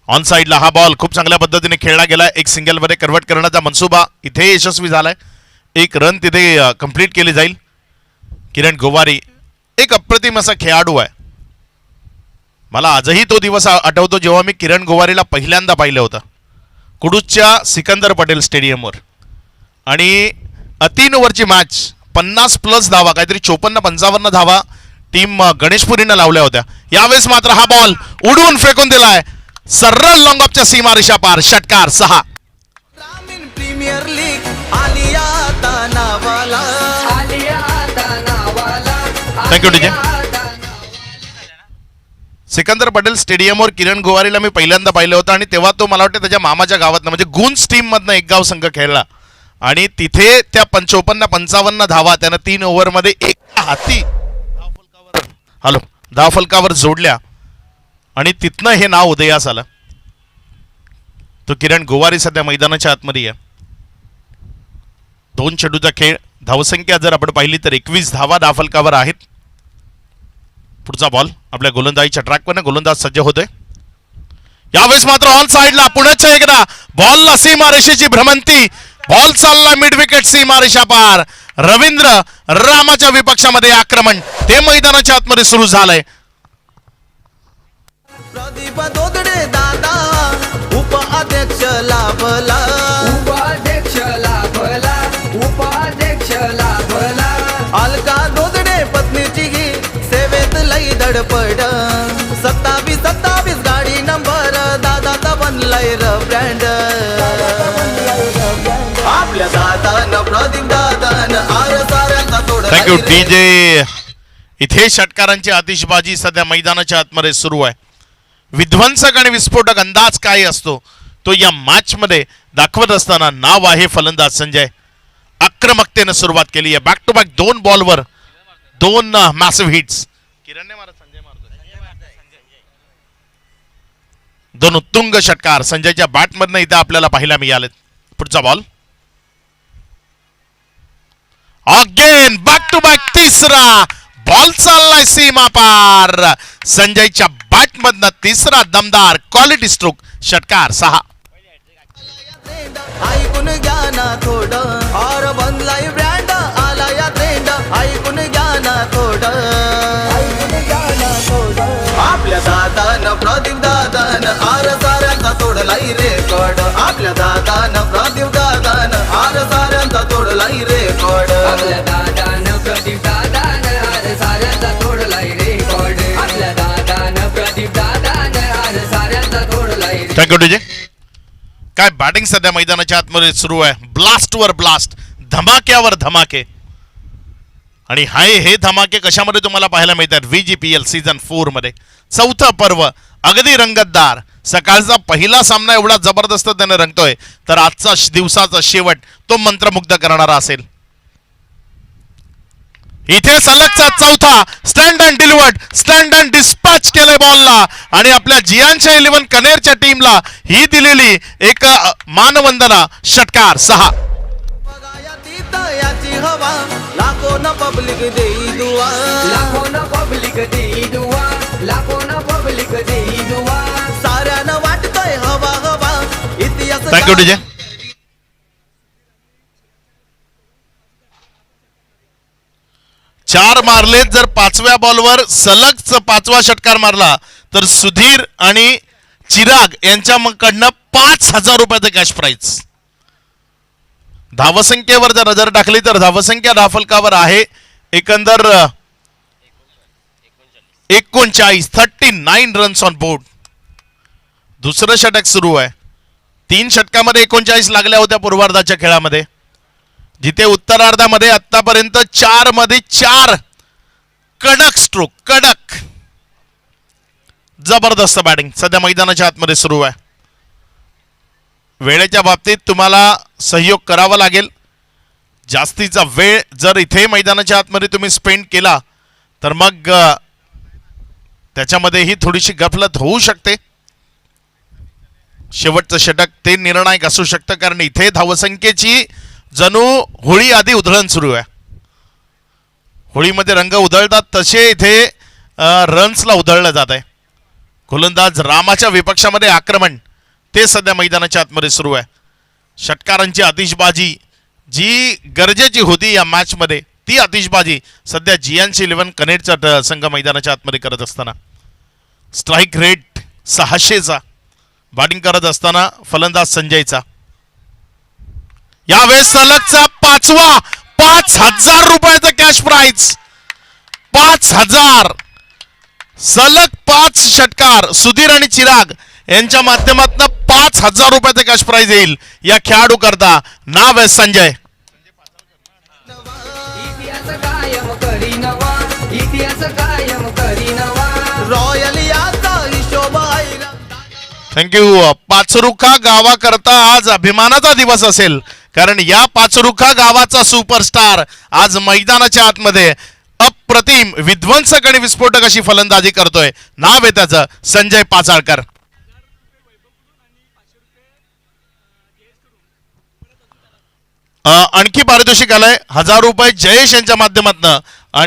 On साइडला हा ball खूप चांगल्या पद्धतीने खेळला गेला. एक सिंगलमध्ये कन्वर्ट करण्याचा मनसुबा इथे यशस्वी झालाय. एक रन तिथे कंप्लीट केली जाईल. किरण गोवारी एक अप्रतिम असा खेळाडू आहे. मला आजही तो दिवस आठवतो जेव्हा मी किरण गोवारीला पहिल्यांदा पाहिलं होतं कुडूसच्या सिकंदर पटेल स्टेडियमवर. आणि 3 ओव्हरची मॅच 50+ धावा, काहीतरी 54-55 धावा टीम गणेशपुरीनं लावल्या होत्या. यावेळेस मात्र हा बॉल उडवून फेकून दिलाय सरळ लॉंग ऑफच्या सीमारेषा पार. षटकार 6. प्रीमियर लीग आलिया आता नावाला. Thank you DJ. सिकंदर पटेल स्टेडियमवर किरण गोवारीला मी पहिल्यांदा पाहिलं होतं आणि तेव्हा तो मला वाटतं त्याच्या मामाच्या गावातनं म्हणजे गुंज टीममधनं एक गाव संघ खेळला आणि तिथे त्या 54-55 धावा त्यानं 3 ओव्हरमध्ये एका हाती धावफलकावर जोडल्या आणि तिथनं हे नाव उदयास आलं. तो किरण गोवारी सध्या मैदानाच्या आतमध्ये आहे. 2 चेंडूचा खेळ. धावसंख्या जर आपण पाहिली तर 21 धावा धावफलकावर आहेत. पुढचा बॉल आपल्या गोलंदाजीच्या ट्रॅकवर गोलंदाज सज्ज होतोय. यावेळेस मात्र ऑन साइडला पुण्याच्या एकदा बॉलला सीमारेषेची भ्रमंती. बॉल चालला मिड विकेट सीमारेषा पार. रवींद्र रामाच्या विपक्षामध्ये आक्रमण ते मैदानाच्या आतमध्ये सुरू झालंय. प्रदीप दोगडे दादा उपाध्यक्ष लाभला. अलका दोगडे पत्नीची ही सेवेत लई धडपड. 27 गाडी नंबर दादाचा बनलाय र ब्रँड. आपल्या दादानं प्रदीप दादानं आर साऱ्यांचा तोड. Thank you DJ. इथे षटकारांची आतिषबाजी सध्या मैदानाच्या आतमध्ये सुरू आहे. विध्वंसक आणि विस्फोटक अंदाज काय असतो तो या मॅच मध्ये दाखवत असताना नाव आहे फलंदाज संजय. आक्रमकतेने सुरुवात केली आहे. बॅक टू बॅक 2 बॉलवर 2 मॅसिव्ह हिट्स. किरणने मारत संजय मारतोय. 2 उत्तुंग षटकार संजयच्या बॅटमधनं इथं आपल्याला पाहायला मिळाले. पुढचा ball again back to back तिसरा बॉल चाललाय सीमा पार. संजयच्या बॅटमधनं तिसरा दमदार क्वालिटी स्ट्रोक. षटकार 6. ऐकून घ्या ना थोडं और बनलाय ब्रँड आला या ट्रेंड. ऐकून घ्या ना थोडं. आपल्या दादानं प्रदीप दादानं आर साऱ्यांचा तोडलाय रेकॉर्ड. आपल्या दादानं प्रदीप दादानं आर साऱ्यांचा तोडलाय रेकॉर्ड. आपल्या दादानं प्रदीप दादानं आर साऱ्यांचा तोडलाय रेकॉर्ड. आपल्या दादानं प्रदीप दादानं आर साऱ्यांचा तोडलाय. Thank you DJ. काय बॅटिंग सध्या मैदानाच्या आतमध्ये सुरू आहे. ब्लास्टवर ब्लास्ट, धमाक्यावर धमाके. आणि हे धमाके कशामध्ये तुम्हाला पाहायला मिळतात. VGPL सीझन 4 मध्ये 4थं पर्व अगदी रंगतदार. सकाळचा पहिला सामना एवढा जबरदस्त त्याने रंगतोय तर आजचा दिवसाचा शेवट तो मंत्रमुग्ध करणारा असेल. इथे सलगचा 4था stand and delivered, stand and dispatch केलंय बॉलला आणि आपल्या जियांच्या 11 कनेरच्या टीमला ही दिलेली एक मानवंदना. षटकार 6. याची हवा लाखोनं पब्लिक देई दुआ. लाखोनं पब्लिक देई दुआ. लाखोनं पब्लिक देई दुआ. साऱ्यानं वाटतंय हवा हवा इतिहास. Thank you DJ. चार मारले. जर 5व्या बॉलवर सलग 5वा षटकार मारला तर सुधीर आणि चिराग यांच्याकडनं 5,000 रुपयाचं कॅश प्राइज. धावसंख्येवर जर नजर टाकली तर धावसंख्या धावफलकावर आहे एकंदर 39 रन्स ऑन बोर्ड. दुसरं षटक सुरू आहे. 3 षटकामध्ये 39 लागल्या होत्या पूर्वार्धाच्या खेळामध्ये, जिथे उत्तरार्धामध्ये आतापर्यंत 4 मध्ये 4 कडक स्ट्रोक. कडक जबरदस्त बॅटिंग सध्या मैदानाच्या आतमध्ये सुरू आहे. वेळेच्या बाबतीत तुम्हाला सहयोग करावा लागेल. जास्तीचा वेळ जर इथे मैदानाच्या आतमध्ये तुम्ही स्पेंड केला तर मग त्याच्यामध्येही थोडीशी गफलत होऊ शकते. शेवटचं षटक ते निर्णायक असू शकतं, कारण इथे धावसंख्येची जणू होळी आधी उधळण सुरू आहे. होळीमध्ये रंग उधळतात तसे इथे रन्सला उधळलं जात आहे. गोलंदाज रामाच्या विपक्षामध्ये आक्रमण ते सध्या मैदानाच्या आतमध्ये सुरू आहे. षटकारांची आतिषबाजी जी गरजेची होती या मॅचमध्ये ती आतिषबाजी सध्या GNC11 कनेरचा संघ मैदानाच्या आतमध्ये करत असताना स्ट्राईक रेट 600चा बॅटिंग करत असताना फलंदाज संजयचा. यावेळेस सलगचा 5वा 5,000 रुपयाचा कॅश प्राइज. 5,000 सलग 5 षटकार सुधीर आणि चिराग यांच्या माध्यमातून 5,000 रुपयाचा कॅश प्राइज येईल या खेळाडू करता. नाव आहे संजय. इतिहास कायम करी नवा, इतिहास कायम करी नवा. रॉयल याचा हिशोब ऐरा थँक्यू. पाचरुखा गावाकरता आज अभिमानाचा दिवस असेल, कारण या पाचरुखा गावाचा सुपरस्टार आज मैदानाच्या आतमध्ये अप्रतिम विध्वंसक आणि विस्फोटक अशी फलंदाजी करतोय. नाव आहे त्याचं संजय पाचाळकर. आणखी पारितोषिक आलंय 1,000 रुपये जयेश यांच्या माध्यमातून आणि